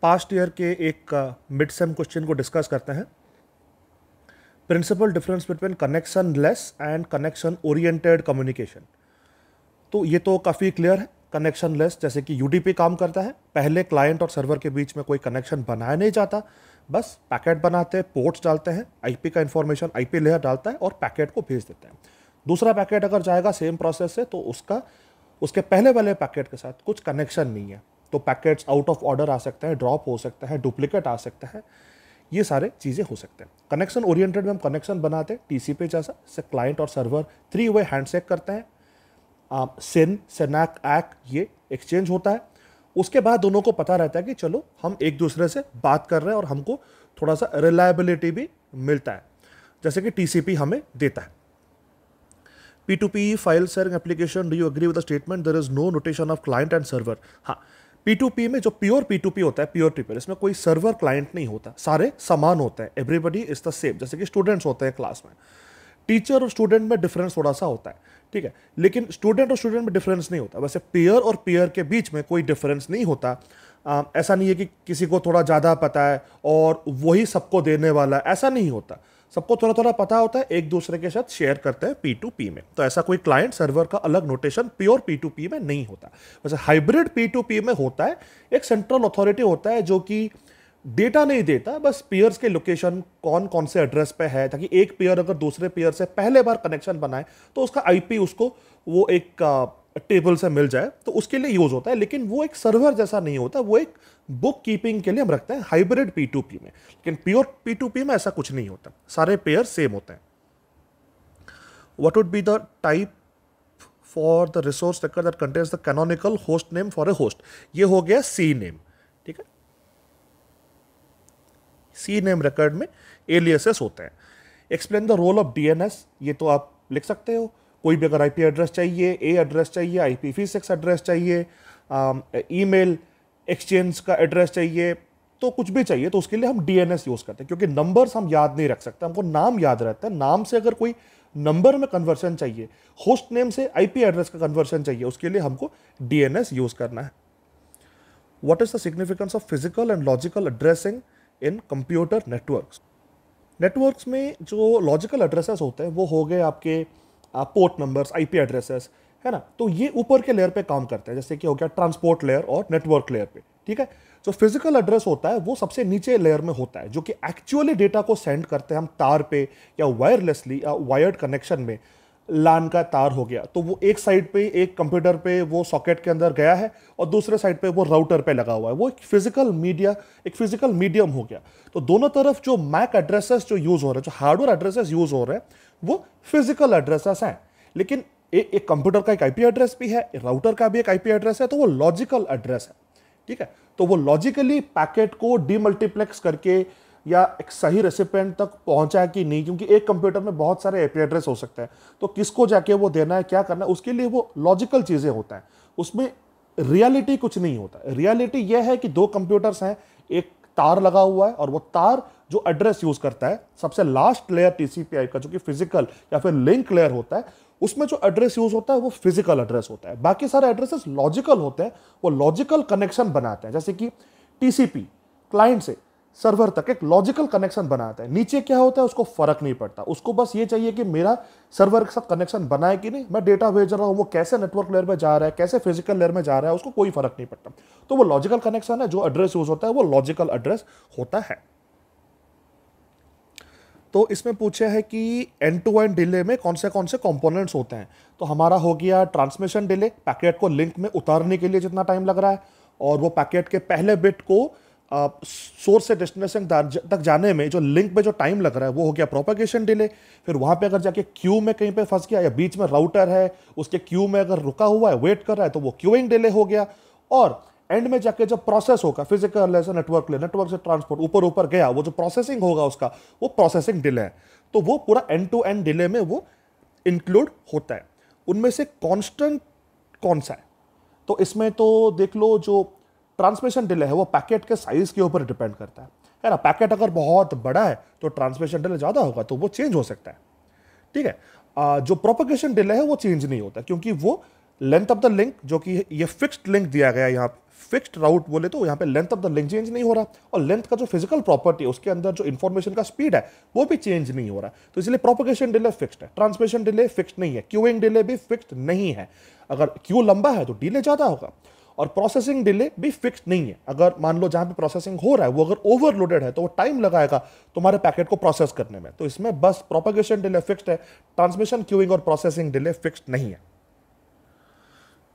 Past year के एक mid sem question को डिस्कस करते हैं। Principal difference between connectionless and connection oriented communication. तो ये तो काफ़ी क्लियर है। कनेक्शन लेस जैसे कि यूडीपी काम करता है, पहले क्लाइंट और सर्वर के बीच में कोई कनेक्शन बनाया नहीं जाता, बस पैकेट बनाते हैं, पोर्ट्स डालते हैं, आईपी का इंफॉर्मेशन आईपी लेयर डालता है और पैकेट को भेज देते हैं। दूसरा पैकेट अगर जाएगा सेम प्रोसेस से तो उसके पहले वाले पैकेट के साथ कुछ कनेक्शन नहीं है, तो पैकेट्स आउट ऑफ ऑर्डर आ सकते हैं, ड्रॉप हो सकता है, डुप्लीकेट आ सकता है, ये सारे चीज़ें हो सकते हैं। कनेक्शन ओरिएंटेड में हम कनेक्शन बनाते हैं टीसीपी जैसा, से क्लाइंट और सर्वर 3 वे हैंडशेक करते हैं, सिन सेनाक एक् ये एक्सचेंज होता है। उसके बाद दोनों को पता रहता है कि चलो हम एक दूसरे से बात कर रहे हैं और हमको थोड़ा सा रिलायबिलिटी भी मिलता है, जैसे कि टीसीपी हमें देता है। P2P file sharing application, do you agree with the statement there is no notation of client and server? हाँ, P2P में जो प्योर P2P होता है, प्योर ट्रिपल, इसमें कोई सर्वर क्लाइंट नहीं होता, सारे समान होते हैं, एवरीबडी इज द सेम। जैसे कि स्टूडेंट्स होते हैं क्लास में, टीचर और स्टूडेंट में डिफरेंस थोड़ा सा होता है, ठीक है, लेकिन स्टूडेंट और स्टूडेंट में डिफरेंस नहीं होता। वैसे पेयर और पेयर के बीच में कोई डिफरेंस नहीं होता। ऐसा नहीं है कि किसी को थोड़ा ज़्यादा पता है और वही सबको देने वाला है, ऐसा नहीं होता। सबको थोड़ा थोड़ा पता होता है, एक दूसरे के साथ शेयर करते हैं P2P में। तो ऐसा कोई क्लाइंट सर्वर का अलग नोटेशन प्योर P2P में नहीं होता। वैसे हाइब्रिड P2P में होता है, एक सेंट्रल अथॉरिटी होता है जो कि डेटा नहीं देता, बस पेयर्स के लोकेशन कौन कौन से एड्रेस पे है, ताकि एक पेयर अगर दूसरे पेयर से पहले बार कनेक्शन बनाए तो उसका आईपी उसको वो एक टेबल से मिल जाए, तो उसके लिए यूज होता है। लेकिन वो एक सर्वर जैसा नहीं होता, वो एक बुक कीपिंग के लिए हम रखते हैं हाइब्रिड P2P में। लेकिन प्योर P2P में ऐसा कुछ नहीं होता, सारे पेयर सेम होते हैं। What would be the type for the resource record that contains the canonical host name for a host? ये हो गया सी नेम, ठीक है। सी नेम रिकॉर्ड में एलियासेस होते हैं। Explain the role of DNS, ये तो आप लिख सकते हो। कोई भी अगर आईपी एड्रेस चाहिए, ए एड्रेस चाहिए, IPv6 एड्रेस चाहिए, ईमेल एक्सचेंज का एड्रेस चाहिए, तो कुछ भी चाहिए, तो उसके लिए हम डीएनएस यूज करते हैं, क्योंकि नंबर्स हम याद नहीं रख सकते, हमको नाम याद रहता है। नाम से अगर कोई नंबर में कन्वर्शन चाहिए, होस्ट नेम से आईपी एड्रेस का कन्वर्शन चाहिए, उसके लिए हमको डीएनएस यूज करना है। What is the significance of physical and logical addressing in computer networks? Networks में जो लॉजिकल एड्रेसेस होते हैं वो हो गए आपके पोर्ट नंबर्स, आईपी एड्रेसेस, है ना। तो ये ऊपर के लेयर पे काम करते हैं, जैसे कि हो गया ट्रांसपोर्ट लेयर और नेटवर्क लेयर पे, ठीक है। जो फिजिकल एड्रेस होता है वो सबसे नीचे लेयर में होता है, जो कि एक्चुअली डेटा को सेंड करते हैं हम तार पे या वायरलेसली या वायर्ड कनेक्शन में। लान का तार हो गया, तो वो एक साइड पे, एक कंप्यूटर पे वो सॉकेट के अंदर गया है और दूसरे साइड पे वो राउटर पे लगा हुआ है, वो एक फिजिकल मीडियम हो गया। तो दोनों तरफ जो मैक एड्रेसेस जो यूज हो रहे हैं, जो हार्डवेयर एड्रेसेस यूज हो रहे हैं, वो फिजिकल एड्रेसेस हैं। लेकिन एक कंप्यूटर का एक आईपी एड्रेस भी है, राउटर का भी एक आईपी एड्रेस है, तो वो लॉजिकल एड्रेस है, ठीक है। तो वो लॉजिकली पैकेट को डीमल्टीप्लेक्स करके या एक सही रेसिपिएंट तक पहुंचा कि नहीं, क्योंकि एक कंप्यूटर में बहुत सारे आईपी एड्रेस हो सकते हैं, तो किसको जाके वो देना है, क्या करना है, उसके लिए वो लॉजिकल चीजें होता है। उसमें रियलिटी कुछ नहीं होता। रियलिटी यह है कि दो कंप्यूटर्स हैं, एक तार लगा हुआ है और वो तार जो एड्रेस यूज करता है, सबसे लास्ट लेयर टीसीपी का, जो कि फिजिकल या फिर लिंक लेयर होता है, उसमें जो एड्रेस यूज होता है वो फिजिकल एड्रेस होता है। बाकी सारे एड्रेसेस लॉजिकल होते हैं, वो लॉजिकल कनेक्शन बनाते हैं। जैसे कि टीसीपी क्लाइंट से सर्वर तक एक लॉजिकल कनेक्शन बनाता है, नीचे क्या होता है उसको फर्क नहीं पड़ता, उसको बस ये चाहिए कि मेरा सर्वर के साथ कनेक्शन बनाए कि नहीं, मैं डेटा भेज रहा हूं, वो कैसे नेटवर्क लेयर में जा रहा है, कैसे फिजिकल लेयर में जा रहा है, उसको कोई फर्क नहीं पड़ता। तो वो लॉजिकल कनेक्शन है, जो एड्रेस यूज होता है वो लॉजिकल एड्रेस होता है। तो इसमें पूछा है कि एंड टू एंड डिले में कौन से कंपोनेंट्स होते हैं। तो हमारा हो गया ट्रांसमिशन डिले, पैकेट को लिंक में उतारने के लिए जितना टाइम लग रहा है, और वो पैकेट के पहले बिट को सोर्स से डेस्टिनेशन तक जाने में जो लिंक पे जो टाइम लग रहा है वो हो गया प्रोपेगेशन डिले। फिर वहां पे अगर जाके क्यू में कहीं पे फंस गया या बीच में राउटर है उसके क्यू में अगर रुका हुआ है, वेट कर रहा है, तो वो क्यूइंग डिले हो गया। और एंड में जाके जब प्रोसेस होगा फिजिकल लेयर से नेटवर्क से ट्रांसपोर्ट ऊपर गया, वो जो प्रोसेसिंग होगा उसका, वो प्रोसेसिंग डिले है। तो वो पूरा एंड टू एंड डिले में वो इंक्लूड होता है। उनमें से कांस्टेंट कौन सा है? तो इसमें तो देख लो, जो ट्रांसमिशन डिले है वो पैकेट के साइज के ऊपर डिपेंड करता है ना। पैकेट अगर बहुत बड़ा है तो ट्रांसमिशन डिले ज्यादा होगा, तो वो चेंज हो सकता है, ठीक है। जो प्रोपेगेशन डिले है वो चेंज नहीं होता, क्योंकि वो लेंथ ऑफ द लिंक, जो कि ये फिक्स्ड लिंक दिया गया है यहाँ पे, फिक्स्ड राउट बोले तो यहाँ पे length of the link change नहीं हो रहा, और लेंथ का जो फिजिकल प्रॉपर्टी है उसके अंदर जो इंफॉर्मेशन का स्पीड है वो भी चेंज नहीं हो रहा, तो इसलिए प्रोपेगेशन डिले फिक्स्ड है, ट्रांसमिशन डिले फिक्स्ड नहीं है, क्यूइंग डिले भी फिक्स्ड नहीं है। अगर क्यू लंबा है तो डिले ज्यादा होगा, और प्रोसेसिंग डिले भी फिक्स्ड नहीं है। अगर मान लो जहां पे प्रोसेसिंग हो रहा है वो अगर ओवरलोडेड है तो वो टाइम लगाएगा तुम्हारे पैकेट को प्रोसेस करने में, तो इसमें बस प्रोपेगेशन डिले फिक्स्ड है, ट्रांसमिशन, क्यूइंग और प्रोसेसिंग डिले फिक्स्ड नहीं है।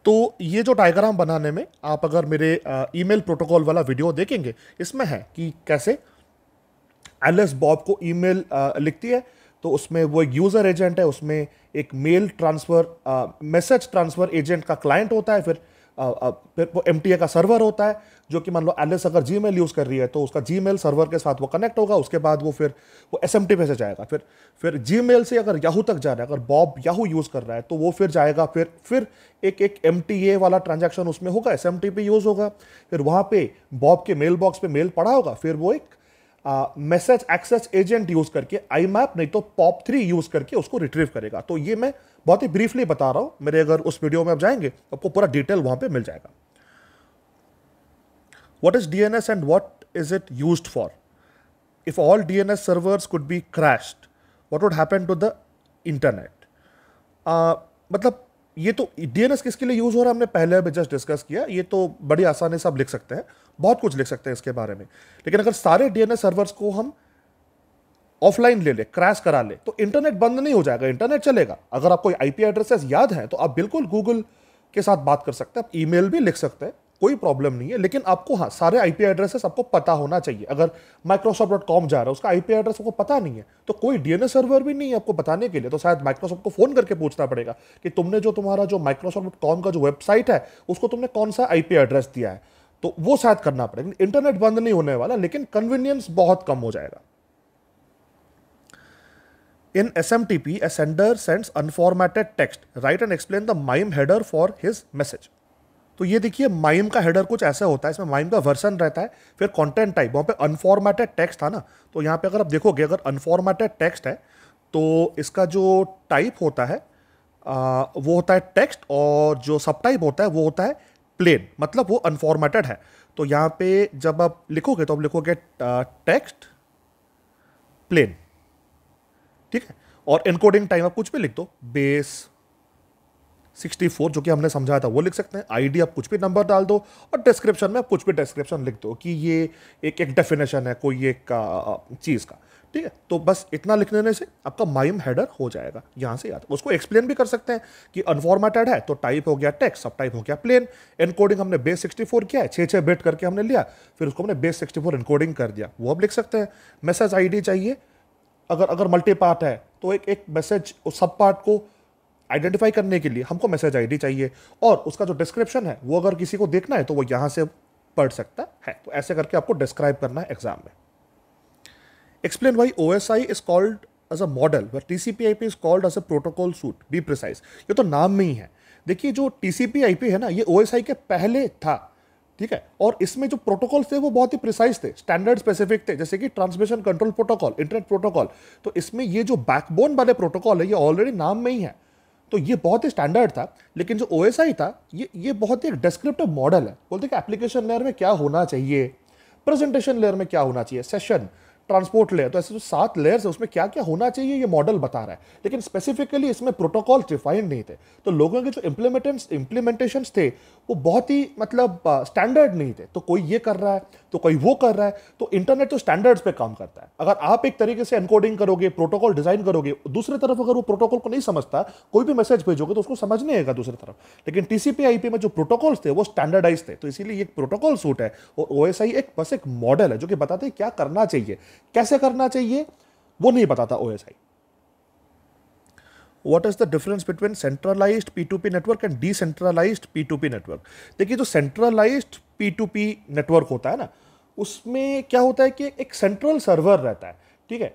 तो ये जो डायग्राम बनाने में आप अगर मेरे ईमेल प्रोटोकॉल वाला वीडियो देखेंगे, इसमें है कि कैसे एलिस बॉब को ईमेल लिखती है, तो उसमें वो एक यूजर एजेंट है, उसमें एक mail transfer message transfer agent का क्लाइंट होता है, फिर वो एमटीए का सर्वर होता है, जो कि मान लो एलिस अगर जीमेल यूज कर रही है तो उसका जीमेल सर्वर के साथ वो कनेक्ट होगा, उसके बाद वो एसएमटी पे से जाएगा, फिर जीमेल से अगर याहू तक जा रहा है, अगर बॉब याहू यूज कर रहा है तो वो फिर जाएगा, फिर एक एमटीए वाला ट्रांजैक्शन उसमें होगा, एसएमटी पे यूज होगा, फिर वहां पे बॉब के मेल बॉक्स पे मेल पड़ा होगा, फिर वो एक मैसेज एक्सेस एजेंट यूज करके IMAP नहीं तो POP3 यूज करके उसको रिट्रीव करेगा। तो ये मैं बहुत ही ब्रीफली बता रहा हूं, मेरे अगर उस वीडियो में आप जाएंगे तो आपको पूरा डिटेल वहां पे मिल जाएगा। What is DNS and what is it used for? If all DNS servers could be crashed, what would happen to the internet? मतलब ये तो DNS किसके लिए यूज हो रहा है हमने पहले भी जस्ट डिस्कस किया, ये तो बड़ी आसानी से आप लिख सकते हैं, बहुत कुछ लिख सकते हैं इसके बारे में। लेकिन अगर सारे DNS सर्वर्स को हम ऑफलाइन ले ले, क्रैश करा ले, तो इंटरनेट बंद नहीं हो जाएगा, इंटरनेट चलेगा। अगर आपको IP एड्रेसेस याद है तो आप बिल्कुल गूगल के साथ बात कर सकते हैं, आप ईमेल भी लिख सकते हैं, कोई प्रॉब्लम नहीं है। लेकिन आपको हाँ सारे IP एड्रेसेस आपको पता होना चाहिए। अगर Microsoft.com जा रहा है, उसका IP एड्रेस आपको पता नहीं है तो कोई DNS सर्वर भी नहीं है आपको बताने के लिए, तो शायद माइक्रोसॉफ्ट को फोन करके पूछना पड़ेगा कि तुमने जो तुम्हारा जो Microsoft.com का जो वेबसाइट है उसको तुमने कौन सा IP एड्रेस दिया है, तो वो शायद करना पड़ेगा। इंटरनेट बंद नहीं होने वाला, लेकिन कन्वीनियंस बहुत कम हो जाएगा। In SMTP, a sender sends unformatted text. Write and explain the MIME header for his message. तो ये देखिए MIME का हेडर कुछ ऐसा होता है, इसमें MIME का वर्जन रहता है, फिर कंटेंट टाइप, वहाँ पे अनफॉर्मेटेड टेक्स्ट था ना, तो यहाँ पे अगर आप देखोगे अगर अनफॉर्मेटेड टेक्स्ट है तो इसका जो टाइप होता है वो होता है टेक्स्ट, और जो सब टाइप होता है वो होता है प्लेन, मतलब वो अनफॉर्मेटेड है। तो यहाँ पे जब आप लिखोगे तो आप लिखोगे टेक्स्ट प्लेन, ठीक है, और एनकोडिंग टाइम आप कुछ भी लिख दो, बेस 64 जो कि हमने समझाया था वो लिख सकते हैं, आईडी आप कुछ भी नंबर डाल दो, और डिस्क्रिप्शन में आप कुछ भी डिस्क्रिप्शन लिख दो कि ये एक डेफिनेशन है कोई एक चीज़ का, ठीक है। तो बस इतना लिख देने से आपका MIME हेडर हो जाएगा, यहाँ से याद। उसको एक्सप्लेन भी कर सकते हैं कि अनफॉर्मेटेड है तो टाइप हो गया टेक्स्ट, सब टाइप हो गया प्लेन, एनकोडिंग हमने बेस 64 किया है, 6 बिट करके हमने लिया, फिर उसको हमने बेस 64 एनकोडिंग कर दिया, वो आप लिख सकते हैं। मैसेज ID चाहिए, अगर मल्टी पार्ट है तो एक मैसेज सब पार्ट को आइडेंटिफाई करने के लिए हमको मैसेज ID चाहिए, और उसका जो डिस्क्रिप्शन है वो अगर किसी को देखना है तो वो यहां से पढ़ सकता है। तो ऐसे करके आपको डिस्क्राइब करना है एग्जाम में। Explain why OSI is called as a model where TCP/IP is called as a protocol suite, be precise. ये तो नाम में ही है। देखिए जो TCP/IP है ना, ये OSI के पहले था, ठीक है, और इसमें जो प्रोटोकॉल्स थे वो बहुत ही प्रिसाइज थे, स्टैंडर्ड स्पेसिफिक थे, जैसे कि transmission control protocol, internet protocol. तो इसमें ये जो बैकबोन वाले प्रोटोकॉल है ये ऑलरेडी नाम में ही है, तो ये बहुत ही स्टैंडर्ड था। लेकिन जो OSI था ये बहुत ही एक डिस्क्रिप्टिव मॉडल है। बोलते कि एप्लीकेशन लेयर में क्या होना चाहिए, प्रेजेंटेशन लेयर में क्या होना चाहिए, सेशन, ट्रांसपोर्ट लेयर, तो ऐसे जो 7 लेयर्स है उसमें क्या क्या होना चाहिए ये मॉडल बता रहा है, लेकिन स्पेसिफिकली इसमें प्रोटोकॉल डिफाइंड नहीं थे। तो लोगों के जो इम्प्लीमेंटेशंस थे वो बहुत ही मतलब स्टैंडर्ड नहीं थे, तो कोई ये कर रहा है तो कोई वो कर रहा है। तो इंटरनेट तो स्टैंडर्ड्स पे काम करता है। अगर आप एक तरीके से एनकोडिंग करोगे, प्रोटोकॉल डिजाइन करोगे, दूसरी तरफ अगर वो प्रोटोकॉल को नहीं समझता, कोई भी मैसेज भेजोगे तो उसको समझ नहीं आएगा दूसरी तरफ। लेकिन TCP/IP में जो प्रोटोकॉल्स थे वो स्टैंडर्डाइज थे, तो इसीलिए एक प्रोटोकॉल सूट है, और OSI बस एक मॉडल है जो कि बताते हैं क्या करना चाहिए, कैसे करना चाहिए वो नहीं बताता OSI। What is the difference between centralized P2P network and decentralized P2P network? देखिए जो centralized P2P network होता है ना, उसमें क्या होता है कि एक सेंट्रल सर्वर रहता है, ठीक है।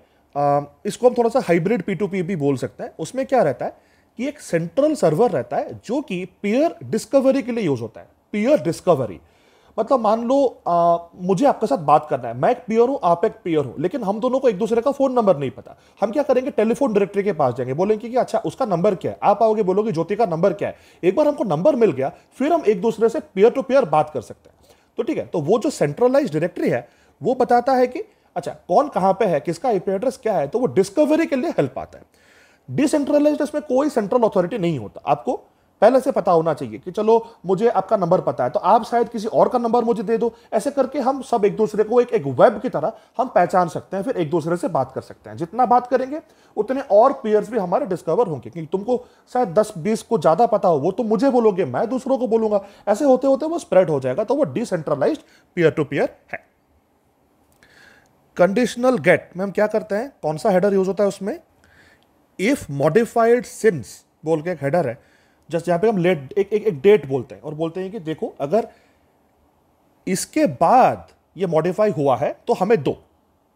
इसको हम थोड़ा सा हाइब्रिड P2P भी बोल सकते हैं। उसमें क्या रहता है कि एक सेंट्रल सर्वर रहता है जो कि पीयर डिस्कवरी के लिए यूज होता है। पीयर डिस्कवरी मतलब मान लो मुझे आपके साथ बात करना है, मैं एक पीयर हूं, आप एक पीयर हो, लेकिन हम दोनों को एक दूसरे का फोन नंबर नहीं पता। हम क्या करेंगे, टेलीफोन डायरेक्टरी के पास जाएंगे, बोलेंगे कि अच्छा उसका नंबर क्या है, आप आओगे बोलोगे ज्योति का नंबर क्या है। एक बार हमको नंबर मिल गया, फिर हम एक दूसरे से पीयर टू पीयर बात कर सकते हैं। तो ठीक है, तो वो जो सेंट्रलाइज डायरेक्टरी है वो बताता है कि अच्छा कौन कहां पे है, किसका आईपी एड्रेस क्या है, तो वो डिस्कवरी के लिए हेल्प आता है। डिसेंट्रलाइज्ड इसमें कोई सेंट्रल अथॉरिटी नहीं होता। आपको पहले से पता होना चाहिए कि चलो मुझे आपका नंबर पता है तो आप शायद किसी और का नंबर मुझे दे दो, ऐसे करके हम सब एक दूसरे को एक वेब की तरह हम पहचान सकते हैं, फिर एक दूसरे से बात कर सकते हैं। जितना बात करेंगे उतने और पेयर्स भी हमारे डिस्कवर होंगे, क्योंकि तुमको शायद 10-20 को ज्यादा पता हो, वो तुम मुझे बोलोगे, मैं दूसरों को बोलूंगा, ऐसे होते होते वो स्प्रेड हो जाएगा। तो वो डिसेंट्रलाइज्ड पीयर टू पीयर है। कंडीशनल गेट में हम क्या करते हैं, कौन सा हेडर यूज होता है उसमें, इफ मॉडिफाइड सिंस बोल के एक हेडर है, जस्ट यहां पे हम लेट एक डेट बोलते हैं और बोलते हैं कि देखो अगर इसके बाद ये मॉडिफाई हुआ है तो हमें दो,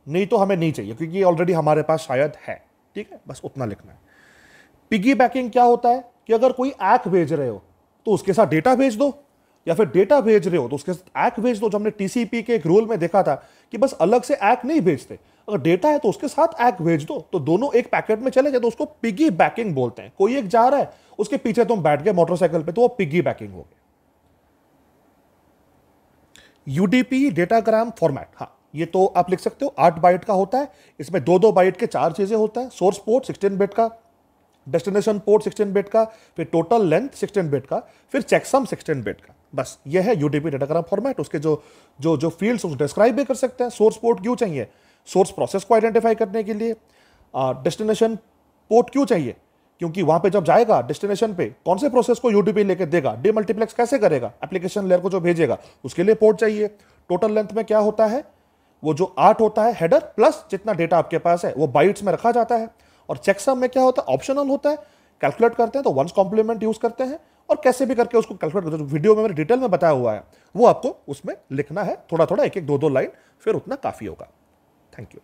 नहीं तो हमें नहीं चाहिए क्योंकि ये ऑलरेडी हमारे पास शायद है। ठीक है, बस उतना लिखना है। पिगी बैकिंग क्या होता है कि अगर कोई ऐक भेज रहे हो तो उसके साथ डेटा भेज दो, या फिर डेटा भेज रहे हो तो उसके साथ ऐक भेज दो। जो हमने टीसीपी के एक रूल में देखा था कि बस अलग से ऐक नहीं भेजते, अगर डेटा है तो उसके साथ ऐक भेज दो, तो दोनों एक पैकेट में चले जाए, तो उसको पिगी बैकिंग बोलते हैं। कोई एक जा रहा है, उसके पीछे तुम बैठ गए मोटरसाइकिल पे, तो वो पिगी बैकिंग हो गया। यूडीपी डेटाग्राम फॉर्मेट, हाँ ये तो आप लिख सकते हो, 8 बाइट का होता है। इसमें 2-2 बाइट के 4 चीजें होता है, सोर्स पोर्ट 16 बिट का, डेस्टिनेशन पोर्ट 16 बिट का, फिर टोटल लेंथ 16 बिट का, फिर चेकसम 16 बिट का। बस ये है यूडीपी डेटाग्राम फॉर्मेट। उसके जो जो जो फील्ड्स उसको डिस्क्राइब भी कर सकते हैं। सोर्स पोर्ट क्यों चाहिए, सोर्स प्रोसेस को आइडेंटिफाई करने के लिए। डेस्टिनेशन पोर्ट क्यों चाहिए, क्योंकि वहां पे जब जाएगा डेस्टिनेशन पे कौन से प्रोसेस को यूडीपी लेके देगा, डीमल्टीप्लेक्स कैसे करेगा, एप्लीकेशन लेयर को जो भेजेगा उसके लिए पोर्ट चाहिए। टोटल लेंथ में क्या होता है, वो जो 8 होता है हेडर प्लस जितना डेटा आपके पास है वो बाइट्स में रखा जाता है। और चेकसम में क्या होता है, ऑप्शनल होता है, कैलकुलेट करते हैं तो वंस कॉम्प्लीमेंट यूज करते हैं, और कैसे भी करके उसको कैलकुलेट करते हैं। वीडियो में मैंने डिटेल में बताया हुआ है, वो आपको उसमें लिखना है थोड़ा थोड़ा, एक एक 2-2 लाइन, फिर उतना काफी होगा। Thank you.